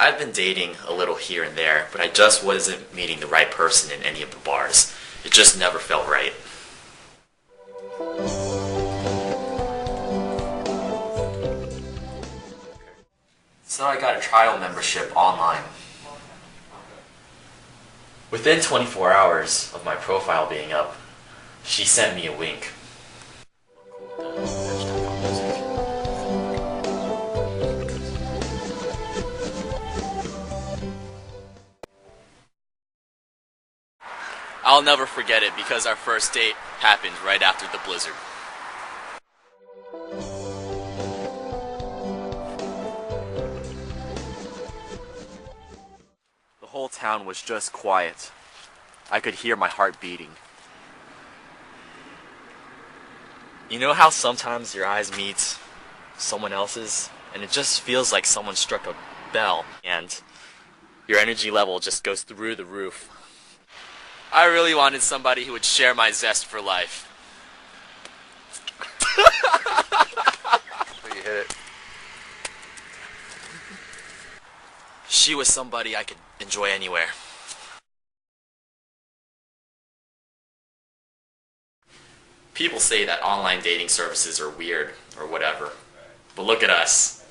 I've been dating a little here and there, but I just wasn't meeting the right person in any of the bars. It just never felt right. So I got a trial membership online. Within 24 hours of my profile being up, she sent me a wink. I'll never forget it because our first date happened right after the blizzard. The whole town was just quiet. I could hear my heart beating. You know how sometimes your eyes meet someone else's and it just feels like someone struck a bell and your energy level just goes through the roof. I really wanted somebody who would share my zest for life. You hit it. She was somebody I could enjoy anywhere. People say that online dating services are weird or whatever, but look at us.